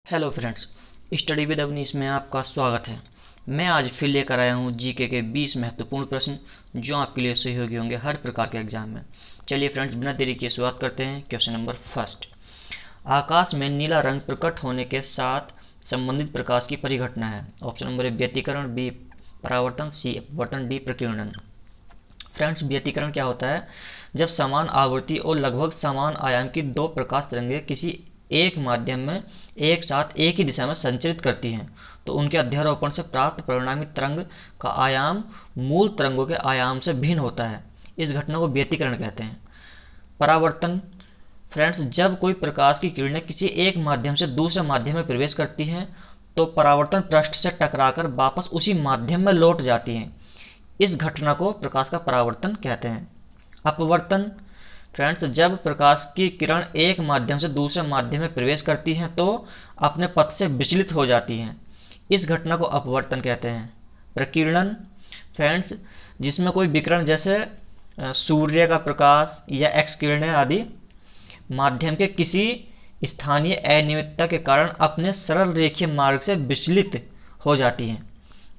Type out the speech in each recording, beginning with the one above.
Hello friends, study with Avneesh में आपका स्वागत है। मैं आज फिर लेकर आया हूँ जीके के 20 महत्वपूर्ण प्रश्न जो आपके लिए सहयोगी होंगे हर प्रकार के एग्जाम में। चलिए फ्रेंड्स, बिना देरी किए शुरुआत करते हैं। क्वेश्चन नंबर फर्स्ट, आकाश में नीला रंग प्रकट होने के साथ संबंधित प्रकाश की परिघटना है। ऑप्शन नंबर ए व्यतिकरण, बी परावर्तन, सी अपवर्तन, डी प्रकीर्णन। फ्रेंड्स, व्यतिकरण क्या होता है? जब समान आवृत्ति और लगभग समान आयाम की दो प्रकाश तरंगें किसी एक माध्यम में एक साथ एक ही दिशा में संचरित करती हैं तो उनके अध्यारोपण से प्राप्त परिणामी तरंग का आयाम मूल तरंगों के आयाम से भिन्न होता है। इस घटना को व्यतिकरण कहते हैं। परावर्तन, फ्रेंड्स, जब कोई प्रकाश की किरणें किसी एक माध्यम से दूसरे माध्यम में प्रवेश करती हैं तो परावर्तन पृष्ठ से टकराकर वापस उसी माध्यम में लौट जाती हैं। इस घटना को प्रकाश का परावर्तन कहते हैं। अपवर्तन, फ्रेंड्स, जब प्रकाश की किरण एक माध्यम से दूसरे माध्यम में प्रवेश करती हैं तो अपने पथ से विचलित हो जाती हैं। इस घटना को अपवर्तन कहते हैं। प्रकीर्णन, फ्रेंड्स, जिसमें कोई विकिरण जैसे सूर्य का प्रकाश या एक्स किरणें आदि माध्यम के किसी स्थानीय अनियमितता के कारण अपने सरल रेखीय मार्ग से विचलित हो जाती हैं।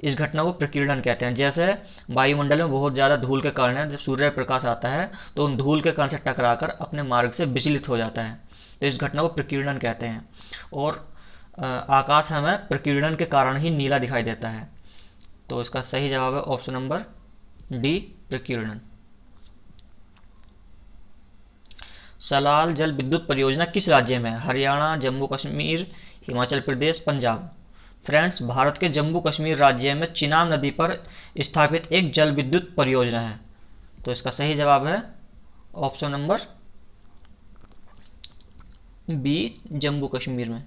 इस घटना को प्रकीर्णन कहते हैं। जैसे वायुमंडल में बहुत ज़्यादा धूल के कारण जब सूर्य प्रकाश आता है तो उन धूल के कारण से टकराकर अपने मार्ग से विचलित हो जाता है, तो इस घटना को प्रकीर्णन कहते हैं। और आकाश हमें प्रकीर्णन के कारण ही नीला दिखाई देता है, तो इसका सही जवाब है ऑप्शन नंबर डी, प्रकीर्णन। सलाल जल विद्युत परियोजना किस राज्य में है? हरियाणा, जम्मू कश्मीर, हिमाचल प्रदेश, पंजाब। फ्रेंड्स, भारत के जम्मू कश्मीर राज्य में चिनाब नदी पर स्थापित एक जल विद्युत परियोजना है, तो इसका सही जवाब है option number B, Jammu Kashmir में।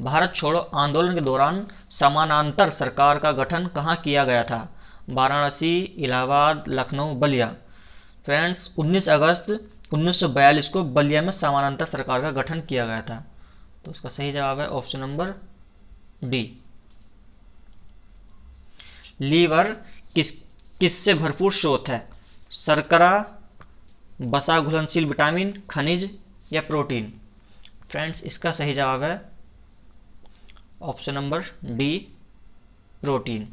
भारत छोड़ो आंदोलन के दौरान समानांतर सरकार का गठन कहाँ किया गया था? वाराणसी, इलाहाबाद, लखनऊ, बलिया। फ्रेंड्स, 19 अगस्त 1942 को बलिया में समानांतर सरकार का गठन किया गया था, तो इसका सही जवाब है ऑप्शन नंबर डी। लीवर किससे भरपूर स्रोत है? शर्करा, वसा, घुलनशील विटामिन, खनिज या प्रोटीन। फ्रेंड्स, इसका सही जवाब है ऑप्शन नंबर डी, प्रोटीन।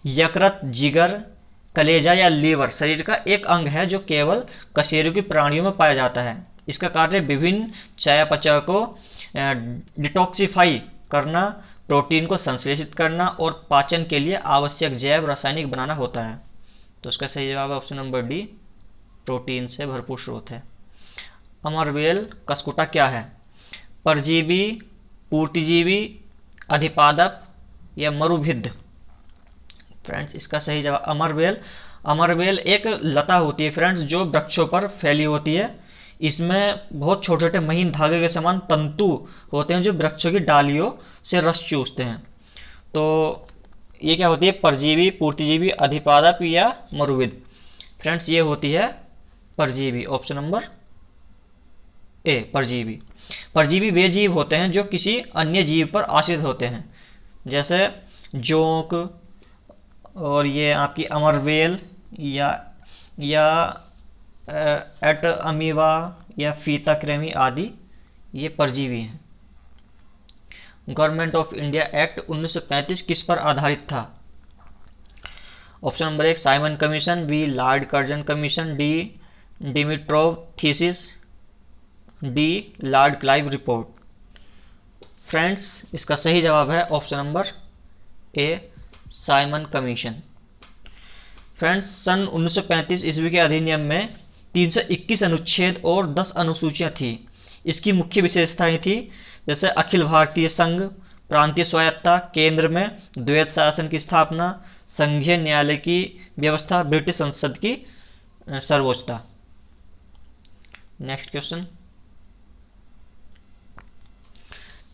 यकृत, जिगर, कलेजा या लीवर शरीर का एक अंग है जो केवल कशेरुकी प्राणियों में पाया जाता है। इसका कार्य विभिन्न चयापचय को डिटॉक्सिफाई करना, प्रोटीन को संश्लेषित करना और पाचन के लिए आवश्यक जैव रासायनिक बनाना होता है, तो इसका सही जवाब है ऑप्शन नंबर डी, प्रोटीन से भरपूर स्रोत है। अमरवेल कस्कुटा क्या है? परजीवी, पूर्तिजीवी, अधिपादप या मरुभिद्ध। फ्रेंड्स, इसका सही जवाब अमरवेल एक लता होती है फ्रेंड्स जो वृक्षों पर फैली होती है। इसमें बहुत छोटे छोटे महीन धागे के समान तंतु होते हैं जो वृक्षों की डालियों से रस चूसते हैं। तो ये क्या होती है? परजीवी, पूर्तिजीवी, अधिपादप या मरुविद। फ्रेंड्स, ये होती है परजीवी, ऑप्शन नंबर ए, परजीवी। परजीवी वे जीव होते हैं जो किसी अन्य जीव पर आश्रित होते हैं, जैसे जोंक और ये आपकी अमरवेल या एट अमीवा या फीता कृमि आदि, ये परजीवी हैं। गवर्नमेंट ऑफ इंडिया एक्ट 1935 किस पर आधारित था? ऑप्शन नंबर एक, Simon Commission, B Lord Curzon Commission, D Dimitrov thesis, D Lord Clive report. Friends, इसका सही जवाब है option number A, Simon Commission. Friends, सन 1935 ईस्वी के अधिनियम में 321 अनुच्छेद और 10 अनुसूचियां थी। इसकी मुख्य विशेषताएं थी जैसे अखिल भारतीय संघ, प्रांतीय स्वायत्तता, केंद्र में द्वैत शासन की स्थापना, संघीय न्यायालय की व्यवस्था, ब्रिटिश संसद की सर्वोच्चता। नेक्स्ट क्वेश्चन,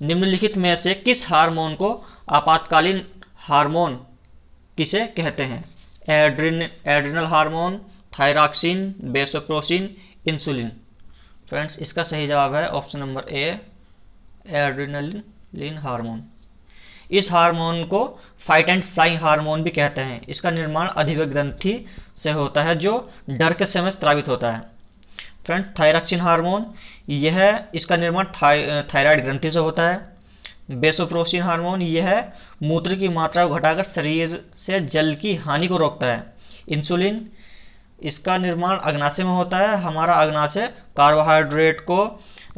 निम्नलिखित में से किस हार्मोन को आपातकालीन हार्मोन किसे कहते हैं? Adrenal hormone, thyroxine, vasopressin, insulin. Friends, इसका सही जवाब है ऑप्शन नंबर ए, एड्रिनलिन हार्मोन। इस हार्मोन को फाइट एंड फ्लाइंग हार्मोन भी कहते हैं। इसका निर्माण अधिवक्र ग्रंथि से होता है जो डर के समय स्रावित होता है। फ्रेंड्स थायरॉक्सिन हार्मोन, यह इसका निर्माण थायराइड ग्रंथि से होता है। बेसोप्रोस्टिन हार्मोन, यह मूत्र की मात्रा को घटाकर शरीर से जल की हानि को रोकता है। इंसुलिन, इसका निर्माण अग्नाशय में होता है। हमारा अग्नाशय कार्बोहाइड्रेट को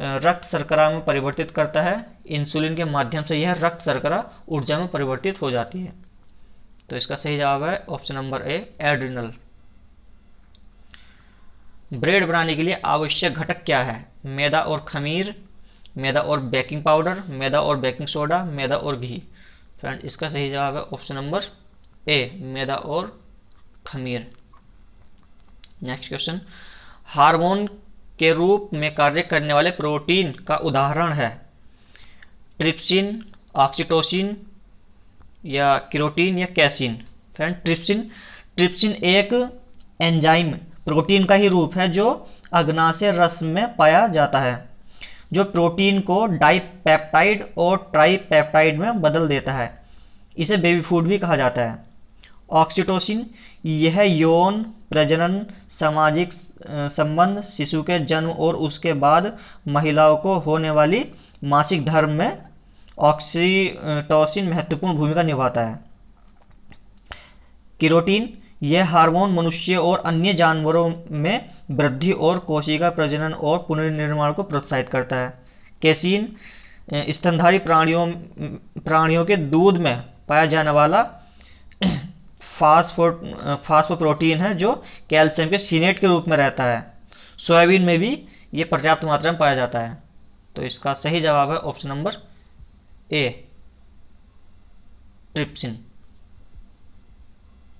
रक्त शर्करा में परिवर्तित करता है। इंसुलिन के माध्यम से यह रक्त शर्करा ऊर्जा में परिवर्तित हो जाती है। तो इसका सही जवाब है ऑप्शन नंबर ए, एड्रिनल। ब्रेड बनाने के लिए आवश्यक घटक क्या है? मैदा और खमीर, मैदा और बेकिंग पाउडर, मैदा और बेकिंग सोडा, मैदा और घी। फ्रेंड इसका सही जवाब है ऑप्शन नंबर ए, मैदा और खमीर। नेक्स्ट क्वेश्चन, हार्मोन के रूप में कार्य करने वाले प्रोटीन का उदाहरण है? ट्रिप्सिन, ऑक्सीटोसिन या केरोटीन या कैसीन। फ्रेंड ट्रिप्सिन एक एंजाइम प्रोटीन का ही रूप है जो अग्नाशय रस में पाया जाता है, जो प्रोटीन को डाइपेप्टाइड और ट्राइपेप्टाइड में बदल देता है। इसे बेबी फूड भी कहा जाता है। ऑक्सीटोसिन, यह यौन प्रजनन, सामाजिक संबंध, शिशु के जन्म और उसके बाद महिलाओं को होने वाली मासिक धर्म में ऑक्सीटोसिन महत्वपूर्ण भूमिका निभाता है। केरोटीन, यह हार्मोन मनुष्य और अन्य जानवरों में वृद्धि और कोशिका प्रजनन और पुनर्निर्माण को प्रोत्साहित करता है। कैसीन, स्तनधारी प्राणियों के दूध में पाया जाने वाला फास्फोप्रोटीन है जो कैल्शियम के सिनेट के रूप में रहता है। सोयाबीन में भी ये पर्याप्त मात्रा में पाया जाता है। तो इसका सही जवाब है ऑप्शन नंबर ए, ट्रिप्सिन।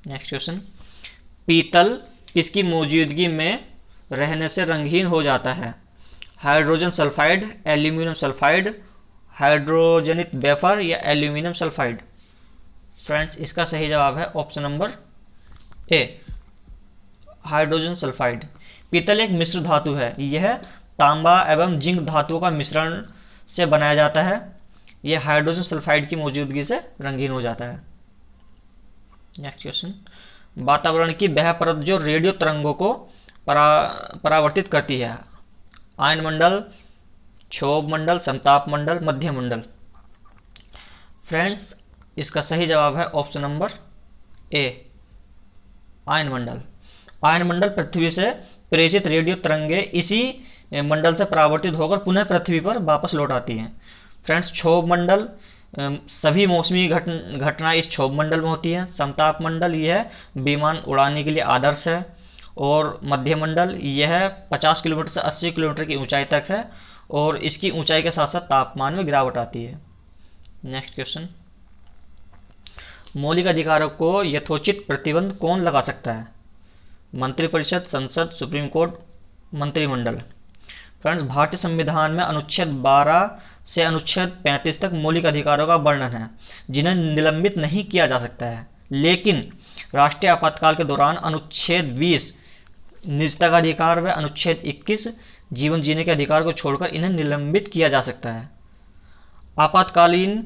नेक्स्ट क्वेश्चन, पीतल किसकी मौजूदगी में रहने से रंगहीन हो जाता है? हाइड्रोजन सल्फाइड, एल्यूमिनियम सल्फाइड, हाइड्रोजनित वेफर या एल्यूमिनियम सल्फाइड। फ्रेंड्स इसका सही जवाब है option number A, hydrogen sulphide. पीतल एक मिश्र धातु है। यह तांबा एवं जिंक धातुओं का मिश्रण से बनाया जाता है। यह हाइड्रोजन सल्फाइड की मौजूदगी से रंगीन हो जाता है। नेक्स्ट क्वेश्चन, वातावरण की वह परत जो रेडियो तरंगों को परावर्तित करती है? आयन मंडल, क्षोभ मंडल, समताप मंडल, मध्य मंडल। फ्रेंड्स इसका सही जवाब है ऑप्शन नंबर ए, आयन मंडल। आयन मंडल पृथ्वी से प्रेषित रेडियो तरंगे इसी मंडल से परावर्तित होकर पुनः पृथ्वी पर वापस लौट आती हैं। फ्रेंड्स क्षोभ मंडल, सभी मौसमी घटनाएं इस क्षोभ मंडल में होती हैं। समताप मंडल, यह विमान उड़ाने के लिए आदर्श है। और मध्य मंडल, यह 50 किलोमीटर से 80 किलोमीटर की ऊंचाई तक है और इसकी ऊंचाई के साथ साथ तापमान में गिरावट आती है। नेक्स्ट क्वेश्चन, मौलिक अधिकारों को यथोचित प्रतिबंध कौन लगा सकता है? मंत्रिपरिषद, संसद, सुप्रीम कोर्ट, मंत्रिमंडल। फ्रेंड्स भारतीय संविधान में अनुच्छेद 12 से अनुच्छेद 35 तक मौलिक अधिकारों का वर्णन है जिन्हें निलंबित नहीं किया जा सकता है, लेकिन राष्ट्रीय आपातकाल के दौरान अनुच्छेद 20 निजता का अधिकार व अनुच्छेद 21 जीवन जीने के अधिकार को छोड़कर इन्हें निलंबित किया जा सकता है। आपातकालीन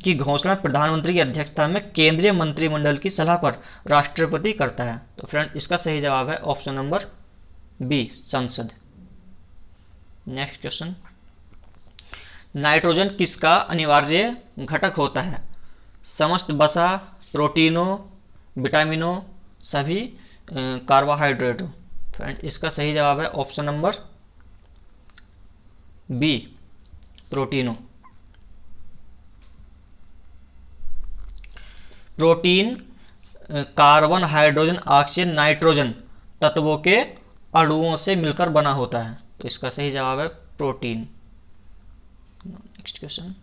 की घोषणा प्रधानमंत्री की अध्यक्षता में केंद्रीय मंत्रिमंडल की सलाह पर राष्ट्रपति करता है। तो फ्रेंड इसका सही जवाब है ऑप्शन नंबर बी, संसद। नेक्स्ट क्वेश्चन, नाइट्रोजन किसका अनिवार्य घटक होता है? समस्त वसा, प्रोटीनों, विटामिनों, सभी कार्बोहाइड्रेटों। फ्रेंड इसका सही जवाब है ऑप्शन नंबर बी, प्रोटीनों। Protein carbon, hydrogen, oxygen, nitrogen तत्वों के अणुओं से मिलकर बना होता है। तो इसका सही जवाब है प्रोटीन। नेक्स्ट क्वेश्चन,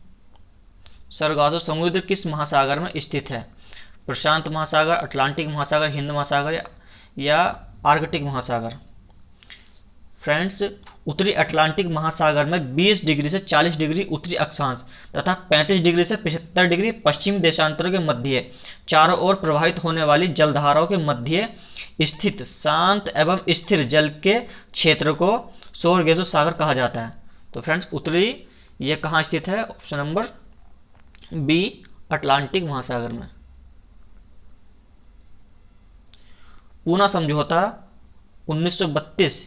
सरगासो समुद्र किस महासागर में स्थित है? प्रशांत महासागर, अटलांटिक महासागर, हिंद महासागर या आर्कटिक महासागर। फ्रेंड्स उत्तरी अटलांटिक महासागर में 20 डिग्री से 40 डिग्री उत्तरी अक्षांश तथा 35 डिग्री से 75 डिग्री पश्चिम देशांतरों के मध्य चारों ओर प्रवाहित होने वाली जलधाराओं के मध्य स्थित शांत एवं स्थिर जल के क्षेत्र को सौर सागर कहा जाता है। तो फ्रेंड्स उत्तरी ये कहाँ स्थित है? ऑप्शन नंबर बी, अटलांटिक महासागर में। पूना समझौता 1932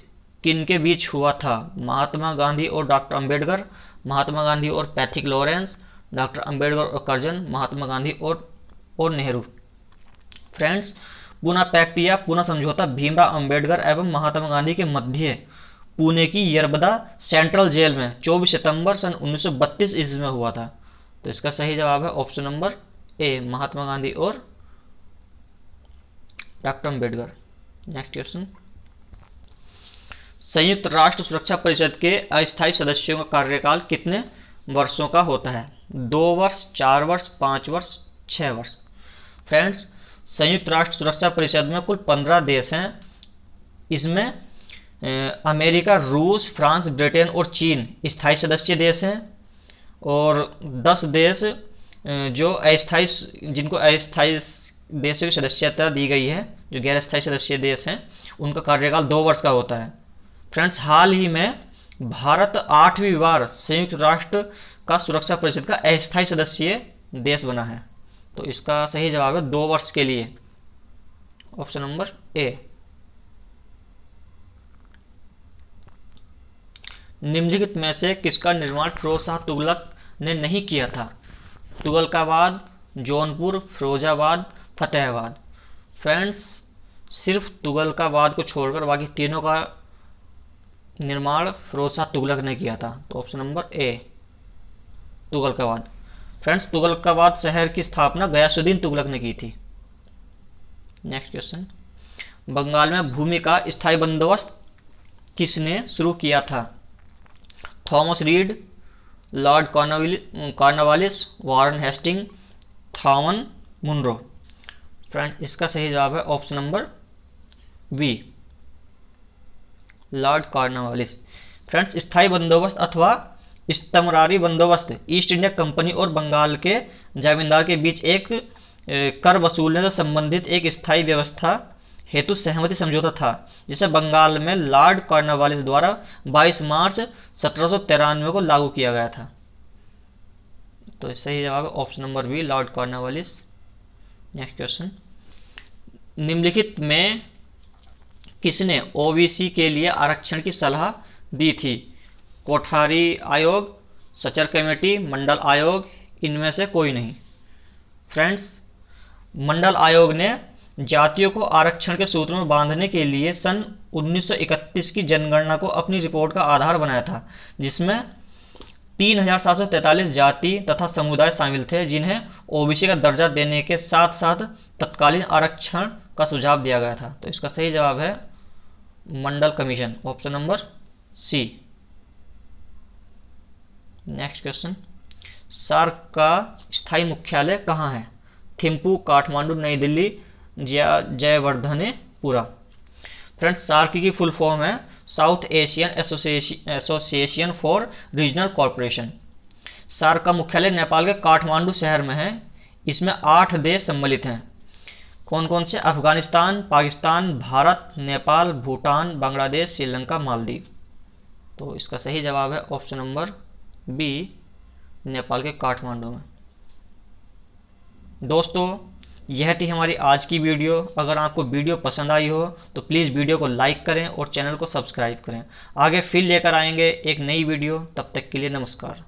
किनके बीच हुआ था? महात्मा गांधी और डॉक्टर अंबेडकर, महात्मा गांधी और पैथिक लॉरेंस, डॉक्टर अंबेडकर और कर्जन, महात्मा गांधी और नेहरू। फ्रेंड्स, पुणे पैक्ट या पुणे समझौता भीमराव अंबेडकर एवं महात्मा गांधी के मध्य पुणे की यरबदा सेंट्रल जेल में 24 सितंबर सन 1932 ईस्वी में हुआ था। तो इसका सही जवाब है ऑप्शन नंबर ए, महात्मा गांधी और डॉक्टर अंबेडकर। नेक्स्ट क्वेश्चन, संयुक्त राष्ट्र सुरक्षा परिषद के अस्थायी सदस्यों का कार्यकाल कितने वर्षों का होता है? 2 वर्ष, 4 वर्ष, 5 वर्ष, 6 वर्ष। फ्रेंड्स, संयुक्त राष्ट्र सुरक्षा परिषद में कुल 15 देश हैं। इसमें अमेरिका, रूस, फ्रांस, ब्रिटेन और चीन स्थायी सदस्य देश हैं और 10 देश जो अस्थायी, जिनको अस्थायी देशों की सदस्यता दी गई है, जो गैर स्थायी सदस्य देश हैं, उनका कार्यकाल 2 वर्ष का होता है। फ्रेंड्स, हाल ही में भारत 8वीं बार संयुक्त राष्ट्र का सुरक्षा परिषद का अस्थायी सदस्य देश बना है। तो इसका सही जवाब है 2 वर्ष के लिए, ऑप्शन नंबर ए। निम्नलिखित में से किसका निर्माण फिरोज शाह तुगलक ने नहीं किया था? तुगलकाबाद, जौनपुर, फिरोजाबाद, फतेहाबाद। फ्रेंड्स, सिर्फ तुगलकाबाद को छोड़कर बाकी तीनों का निर्माण फिरोज शाह तुगलक ने किया था। तो option number A, Tughlakabad. Friends, Tughlakabad शहर की स्थापना गयासुद्दीन तुगलक ने की थी। नेक्स्ट क्वेश्चन, बंगाल में भूमि का स्थायी बंदोबस्त किसने शुरू किया था? Thomas Reid, Lord Cornwallis, Warren Hasting, Thomas Munro. Friends, इसका सही जवाब है option number B, Lord Cornwallis. Friends, स्थायी बंदोबस्त अथवा इस्तमरारी बंदोबस्त ईस्ट इंडिया कंपनी और बंगाल के जमींदार के बीच एक कर वसूलने से संबंधित एक स्थायी व्यवस्था हेतु सहमति समझौता था, जिसे बंगाल में लॉर्ड कॉर्नवालिस द्वारा 22 मार्च 1793 को लागू किया गया था। तो सही जवाब है option number B, Lord Cornwallis. Next question, निम्नलिखित में किसने ओबीसी के लिए आरक्षण की सलाह दी थी? कोठारी आयोग, सचर कमेटी, मंडल आयोग, इनमें से कोई नहीं। फ्रेंड्स, मंडल आयोग ने जातियों को आरक्षण के सूत्रों में बांधने के लिए सन 1931 की जनगणना को अपनी रिपोर्ट का आधार बनाया था, जिसमें 3743 जाति तथा समुदाय शामिल थे, जिन्हें ओबीसी का दर्जा देने के साथ साथ तत्कालीन आरक्षण का सुझाव दिया गया था। तो इसका सही जवाब है Mandal Commission, option number C. Next question, SAARC का स्थायी मुख्यालय कहाँ है? थिम्पू, काठमांडू, नई दिल्ली, जयवर्धनेपुरा। फ्रेंड्स, सार्क की फुल फॉर्म है South Asian Association for Regional Corporation. SAARC का मुख्यालय नेपाल के काठमांडू शहर में है। इसमें 8 देश सम्मिलित हैं। कौन कौन से? अफगानिस्तान, पाकिस्तान, भारत, नेपाल, भूटान, बांग्लादेश, श्रीलंका, मालदीव। तो इसका सही जवाब है ऑप्शन नंबर बी, नेपाल के काठमांडू में। दोस्तों, यह थी हमारी आज की वीडियो। अगर आपको वीडियो पसंद आई हो तो प्लीज़ वीडियो को लाइक करें और चैनल को सब्सक्राइब करें। आगे फिर लेकर आएंगे एक नई वीडियो। तब तक के लिए नमस्कार।